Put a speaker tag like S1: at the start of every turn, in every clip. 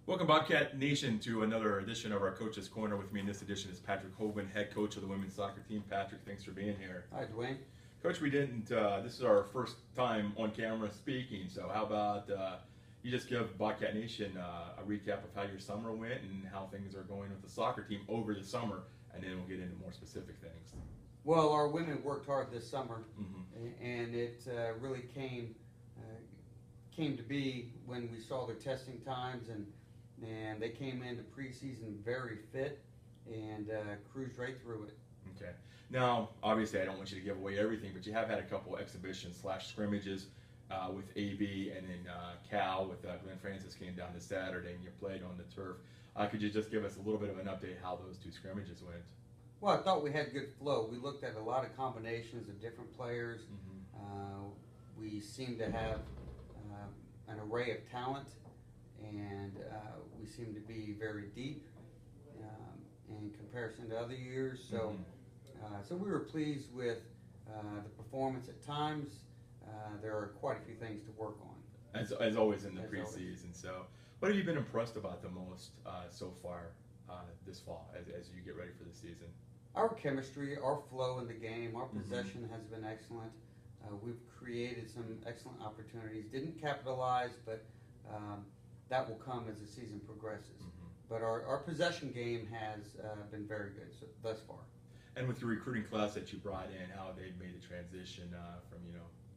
S1: Welcome, Bobcat Nation, to another edition of our Coach's Corner. With me in this edition is Patrick Holguin, head coach of the women's soccer team. Patrick, thanks for being here.
S2: Hi, Dwayne.
S1: Coach, this is our first time on camera speaking, so how about you just give Bobcat Nation a recap of how your summer went and how things are going with the soccer team over the summer, and then we'll get into more specific things.
S2: Well, our women worked hard this summer,
S1: Mm-hmm.
S2: and it really came to be when we saw their testing times, and they came into preseason very fit and cruised right through it.
S1: Okay. Now, obviously, I don't want you to give away everything, but you have had a couple exhibitions / scrimmages with AB, and then Cal with Glenn Francis came down this Saturday, and you played on the turf. Could you just give us a little bit of an update how those two scrimmages went?
S2: Well, I thought we had good flow. We looked at a lot of combinations of different players. We seemed to have an array of talent, and we seem to be very deep in comparison to other years. So, so we were pleased with the performance at times. There are quite a few things to work on.
S1: As always in the
S2: As
S1: preseason.
S2: always.
S1: So, what have you been impressed about the most so far this fall as you get ready for the season?
S2: Our chemistry, our flow in the game, our possession has been excellent. We've created some excellent opportunities. Didn't capitalize, but that will come as the season progresses. But our possession game has been very good thus far.
S1: And with the recruiting class that you brought in, how they made the transition from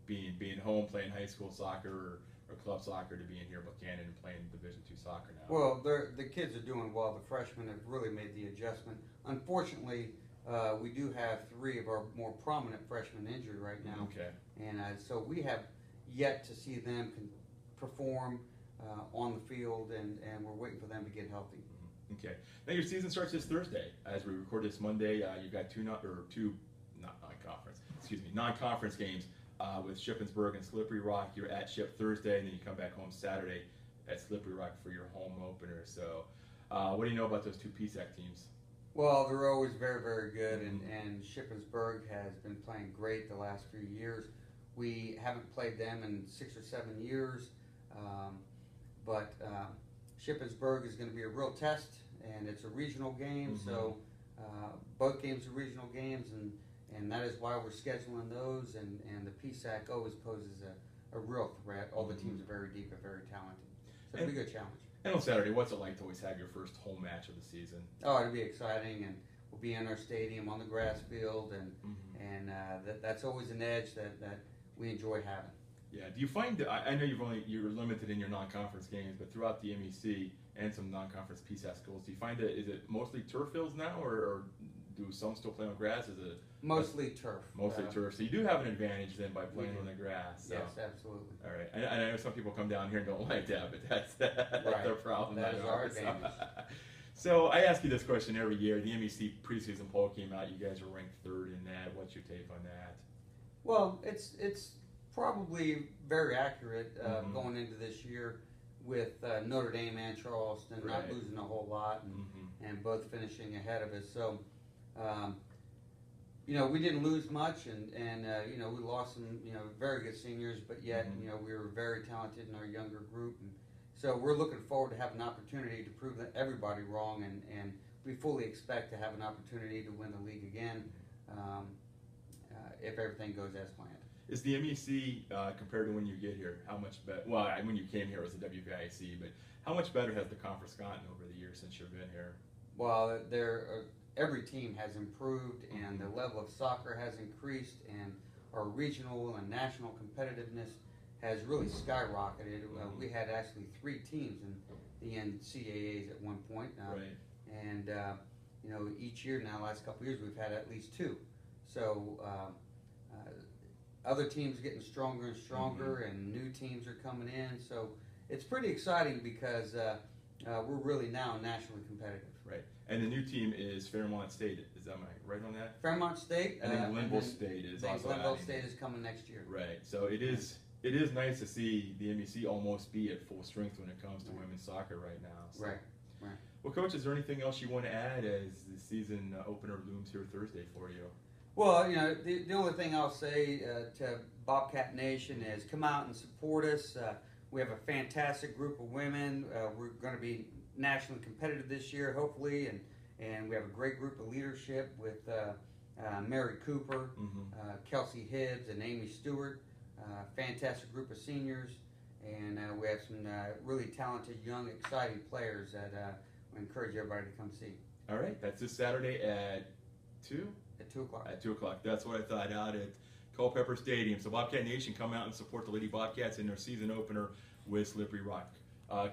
S1: being home playing high school soccer or club soccer to being here in Buchanan and playing Division II soccer now.
S2: Well, the kids are doing well. The freshmen have really made the adjustment. Unfortunately, we do have 3 of our more prominent freshmen injured right now.
S1: Okay.
S2: And so we have yet to see them perform on the field, and we're waiting for them to get healthy.
S1: Okay. Now your season starts this Thursday. As we record this Monday, you've got two non-conference games with Shippensburg and Slippery Rock. You're at Ship Thursday, and then you come back home Saturday at Slippery Rock for your home opener. So, what do you know about those two PSAC teams?
S2: Well, they're always very, very good, and Shippensburg has been playing great the last few years. We haven't played them in 6 or 7 years, but Shippensburg is going to be a real test, and it's a regional game, so both games are regional games, and that is why we're scheduling those, and the PSAC always poses a real threat. All the teams are very deep and very talented, so it'll be a good challenge.
S1: And on Saturday, what's it like to always have your first home match of the season?
S2: Oh, it'll be exciting, and we'll be in our stadium on the grass field, and that's always an edge that we enjoy having.
S1: Yeah. Do you find I know you're limited in your non-conference games, but throughout the MEC and some non-conference PSAC schools, do you find is it mostly turf fields now, or do some still play on grass? Is it
S2: mostly turf?
S1: Mostly turf. So you do have an advantage then by playing on the grass. So.
S2: Yes, absolutely.
S1: All right. And I know some people come down here and don't like that, but that's their problem.
S2: That is our advantage.
S1: So I ask you this question every year. The MEC preseason poll came out. You guys are ranked 3rd in that. What's your take on that?
S2: Well, it's probably very accurate going into this year with Notre Dame and Charleston not losing a whole lot and both finishing ahead of us. So, we didn't lose much, and we lost some very good seniors, but yet we were very talented in our younger group, and so we're looking forward to have an opportunity to prove that everybody wrong, and we fully expect to have an opportunity to win the league again if everything goes as planned.
S1: Is the MEC, compared to when you get here, how much better? Well, when you came here it was the WVIC, but how much better has the conference gotten over the years since you've been here?
S2: Well, every team has improved, and the level of soccer has increased, and our regional and national competitiveness has really skyrocketed. We had actually 3 teams in the NCAAs at one point, and each year now, last couple of years, we've had at least 2. So other teams are getting stronger and stronger, and new teams are coming in. So it's pretty exciting because we're really now nationally competitive.
S1: Right. And the new team is Fairmont State. Is that right on that?
S2: Fairmont State.
S1: And then Glenville State is also
S2: Glenville State is coming next year.
S1: Right. So it is nice to see the MEC almost be at full strength when it comes to women's soccer right now. So.
S2: Right.
S1: Well, Coach, is there anything else you want to add as the season opener looms here Thursday for you?
S2: Well, the only thing I'll say to Bobcat Nation is come out and support us. We have a fantastic group of women. We're going to be nationally competitive this year, hopefully, and we have a great group of leadership with Mary Cooper, Kelsey Hibbs, and Amy Stewart. Fantastic group of seniors, and we have some really talented, young, exciting players that we encourage everybody to come see.
S1: All right, that's this Saturday at 2?
S2: At 2 o'clock.
S1: At 2 o'clock. That's what I thought, out at Culpeper Stadium. So Bobcat Nation, come out and support the Lady Bobcats in their season opener with Slippery Rock.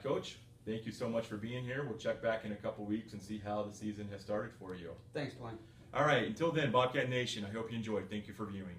S1: Coach, thank you so much for being here. We'll check back in a couple weeks and see how the season has started for you.
S2: Thanks, Dwayne.
S1: All right, until then, Bobcat Nation, I hope you enjoyed. Thank you for viewing.